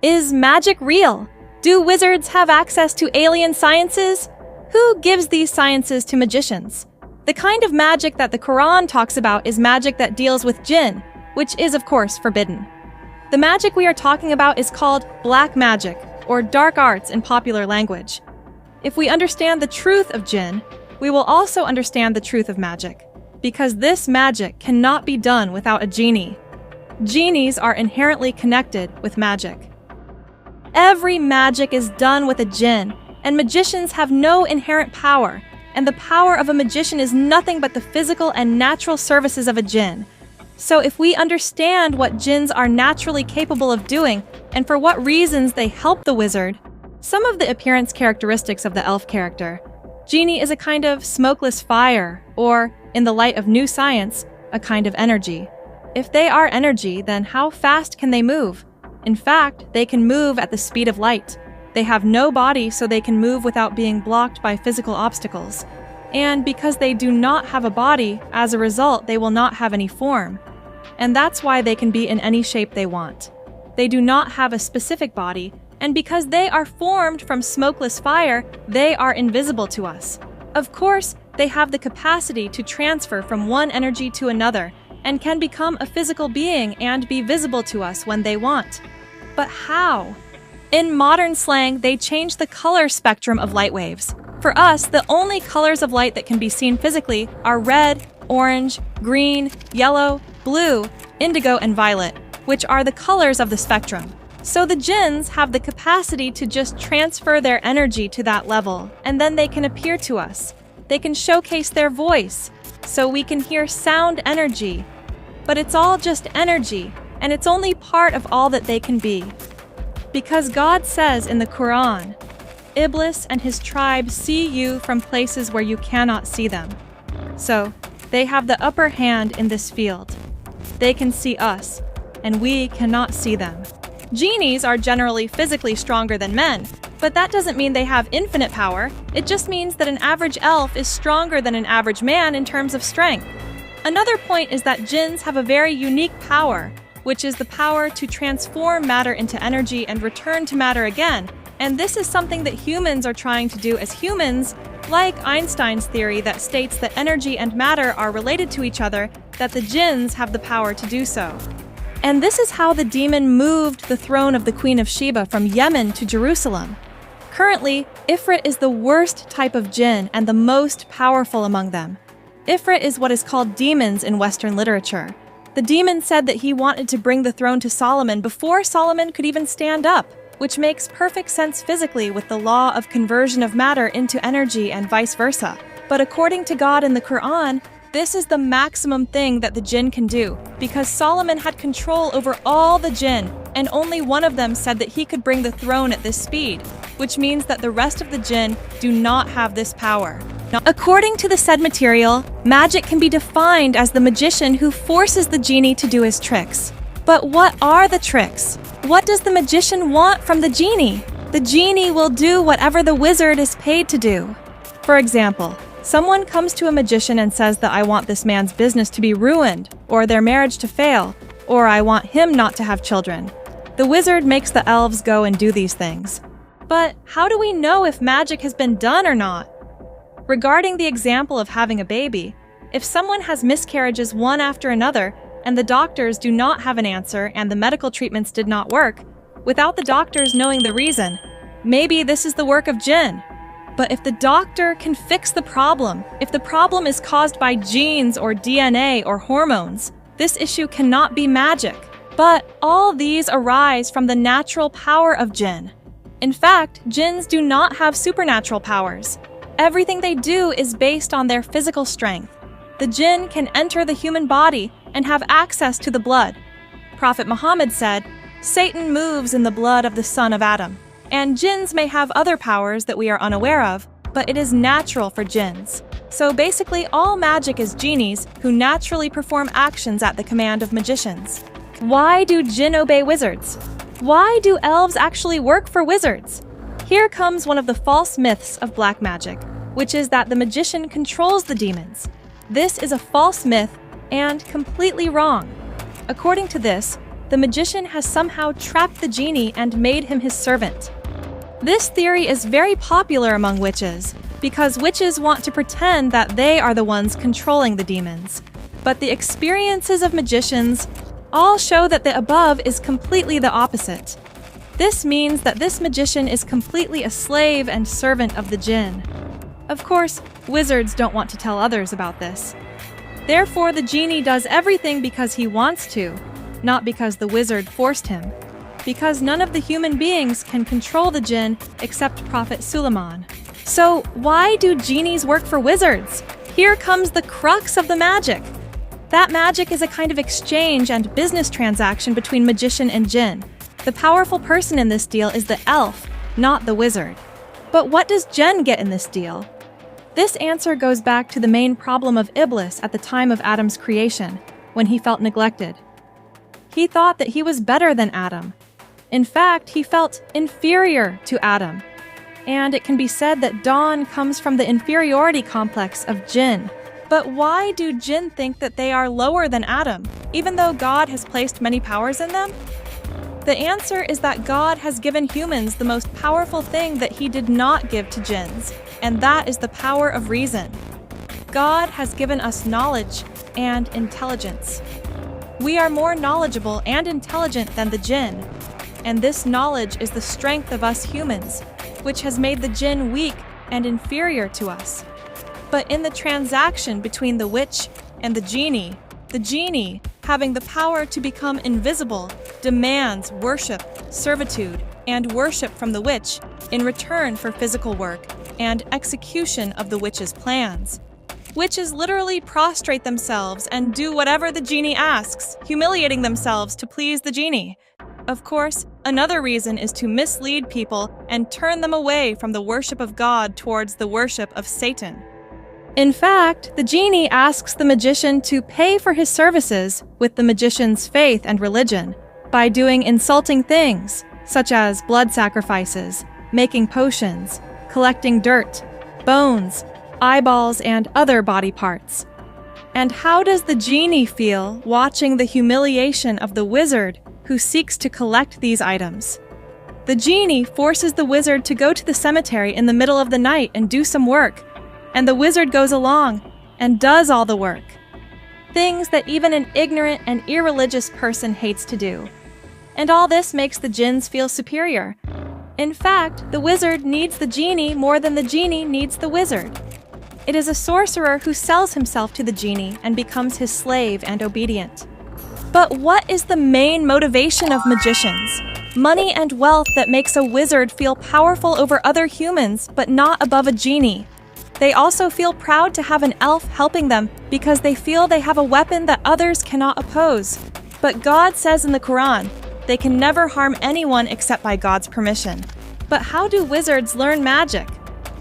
Is magic real? Do wizards have access to alien sciences? Who gives these sciences to magicians? The kind of magic that the Quran talks about is magic that deals with jinn, which is of course forbidden. The magic we are talking about is called black magic, or dark arts in popular language. If we understand the truth of jinn, we will also understand the truth of magic, because this magic cannot be done without a genie. Genies are inherently connected with magic. Every magic is done with a jinn, and magicians have no inherent power, and the power of a magician is nothing but the physical and natural services of a jinn. So if we understand what jinns are naturally capable of doing, and for what reasons they help the wizard, some of the appearance characteristics of the elf character. Genie is a kind of smokeless fire, or, in the light of new science, a kind of energy. If they are energy, then how fast can they move? In fact, they can move at the speed of light. They have no body, so they can move without being blocked by physical obstacles. And because they do not have a body, as a result, they will not have any form. And that's why they can be in any shape they want. They do not have a specific body, and because they are formed from smokeless fire, they are invisible to us. Of course, they have the capacity to transfer from one energy to another, and can become a physical being and be visible to us when they want. But how? In modern slang, they change the color spectrum of light waves. For us, the only colors of light that can be seen physically are red, orange, green, yellow, blue, indigo, and violet, which are the colors of the spectrum. So the jinns have the capacity to just transfer their energy to that level, and then they can appear to us. They can showcase their voice, so we can hear sound energy. But it's all just energy, and it's only part of all that they can be. Because God says in the Quran, Iblis and his tribe see you from places where you cannot see them. So, they have the upper hand in this field. They can see us, and we cannot see them. Genies are generally physically stronger than men, but that doesn't mean they have infinite power. It just means that an average elf is stronger than an average man in terms of strength. Another point is that jinns have a very unique power, which is the power to transform matter into energy and return to matter again. And this is something that humans are trying to do as humans, like Einstein's theory that states that energy and matter are related to each other, that the jinns have the power to do so. And this is how the demon moved the throne of the Queen of Sheba from Yemen to Jerusalem. Currently, Ifrit is the worst type of jinn and the most powerful among them. Ifrit is what is called demons in Western literature. The demon said that he wanted to bring the throne to Solomon before Solomon could even stand up, which makes perfect sense physically with the law of conversion of matter into energy and vice versa. But according to God in the Quran, this is the maximum thing that the jinn can do, because Solomon had control over all the jinn, and only one of them said that he could bring the throne at this speed, which means that the rest of the jinn do not have this power. Now, according to the said material, magic can be defined as the magician who forces the genie to do his tricks. But what are the tricks? What does the magician want from the genie? The genie will do whatever the wizard is paid to do. For example, someone comes to a magician and says that I want this man's business to be ruined, or their marriage to fail, or I want him not to have children. The wizard makes the elves go and do these things. But how do we know if magic has been done or not? Regarding the example of having a baby, if someone has miscarriages one after another, and the doctors do not have an answer and the medical treatments did not work, without the doctors knowing the reason, maybe this is the work of jinn. But if the doctor can fix the problem, if the problem is caused by genes or DNA or hormones, this issue cannot be magic. But all these arise from the natural power of jinn. In fact, jinns do not have supernatural powers. Everything they do is based on their physical strength. The jinn can enter the human body and have access to the blood. Prophet Muhammad said, Satan moves in the blood of the son of Adam. And jinns may have other powers that we are unaware of, but it is natural for jinns. So basically all magic is genies who naturally perform actions at the command of magicians. Why do jinn obey wizards? Why do elves actually work for wizards? Here comes one of the false myths of black magic, which is that the magician controls the demons. This is a false myth and completely wrong. According to this, the magician has somehow trapped the genie and made him his servant. This theory is very popular among witches, because witches want to pretend that they are the ones controlling the demons. But the experiences of magicians all show that the above is completely the opposite. This means that this magician is completely a slave and servant of the jinn. Of course, wizards don't want to tell others about this. Therefore, the genie does everything because he wants to, not because the wizard forced him. Because none of the human beings can control the jinn except Prophet Sulaiman. So, why do genies work for wizards? Here comes the crux of the magic. That magic is a kind of exchange and business transaction between magician and jinn. The powerful person in this deal is the elf, not the wizard. But what does Jinn get in this deal? This answer goes back to the main problem of Iblis at the time of Adam's creation, when he felt neglected. He thought that he was better than Adam. In fact, he felt inferior to Adam. And it can be said that dawn comes from the inferiority complex of Jinn. But why do Jinn think that they are lower than Adam, even though God has placed many powers in them? The answer is that God has given humans the most powerful thing that he did not give to jinns, and that is the power of reason. God has given us knowledge and intelligence. We are more knowledgeable and intelligent than the jinn, and this knowledge is the strength of us humans, which has made the jinn weak and inferior to us. But in the transaction between the witch and the genie, having the power to become invisible, demands worship, servitude, and worship from the witch in return for physical work and execution of the witch's plans. Witches literally prostrate themselves and do whatever the genie asks, humiliating themselves to please the genie. Of course, another reason is to mislead people and turn them away from the worship of God towards the worship of Satan. In fact, the genie asks the magician to pay for his services with the magician's faith and religion by doing insulting things, such as blood sacrifices, making potions, collecting dirt, bones, eyeballs, and other body parts. And how does the genie feel watching the humiliation of the wizard who seeks to collect these items? The genie forces the wizard to go to the cemetery in the middle of the night and do some work, and the wizard goes along and does all the work. Things that even an ignorant and irreligious person hates to do. And all this makes the jinns feel superior. In fact, the wizard needs the genie more than the genie needs the wizard. It is a sorcerer who sells himself to the genie and becomes his slave and obedient. But what is the main motivation of magicians? Money and wealth that makes a wizard feel powerful over other humans, but not above a genie. They also feel proud to have an elf helping them because they feel they have a weapon that others cannot oppose. But God says in the Quran, they can never harm anyone except by God's permission. But how do wizards learn magic?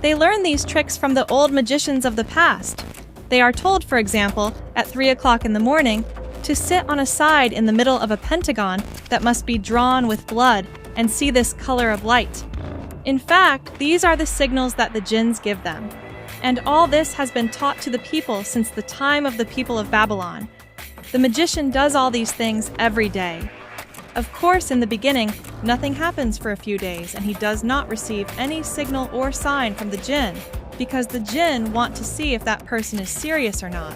They learn these tricks from the old magicians of the past. They are told, for example, at 3 o'clock in the morning, to sit on a side in the middle of a pentagon that must be drawn with blood and see this color of light. In fact, these are the signals that the jinns give them. And all this has been taught to the people since the time of the people of Babylon. The magician does all these things every day. Of course, in the beginning, nothing happens for a few days, and he does not receive any signal or sign from the jinn, because the jinn want to see if that person is serious or not.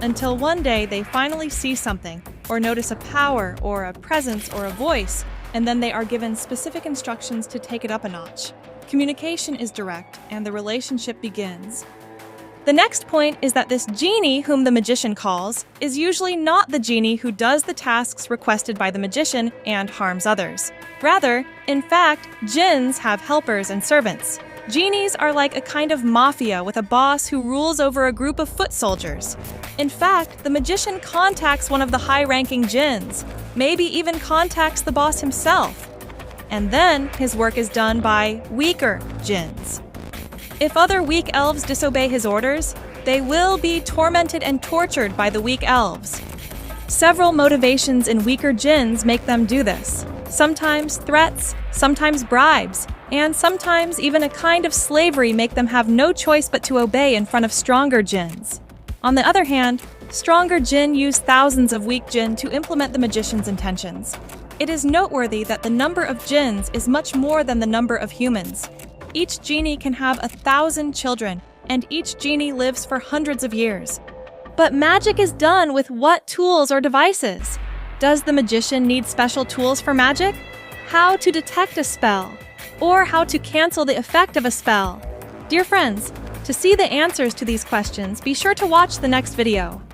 Until one day they finally see something, or notice a power, or a presence, or a voice, and then they are given specific instructions to take it up a notch. Communication is direct, and the relationship begins. The next point is that this genie, whom the magician calls, is usually not the genie who does the tasks requested by the magician and harms others. Rather, in fact, jinns have helpers and servants. Genies are like a kind of mafia with a boss who rules over a group of foot soldiers. In fact, the magician contacts one of the high-ranking jinns, maybe even contacts the boss himself. And then his work is done by weaker jinns. If other weak elves disobey his orders, they will be tormented and tortured by the weak elves. Several motivations in weaker jinns make them do this. Sometimes threats, sometimes bribes, and sometimes even a kind of slavery make them have no choice but to obey in front of stronger jinns. On the other hand, Stronger jinn use thousands of weak jinn to implement the magician's intentions. It is noteworthy that the number of jinns is much more than the number of humans. Each genie can have 1,000 children, and each genie lives for hundreds of years. But magic is done with what tools or devices? Does the magician need special tools for magic? How to detect a spell? Or how to cancel the effect of a spell? Dear friends, to see the answers to these questions, be sure to watch the next video.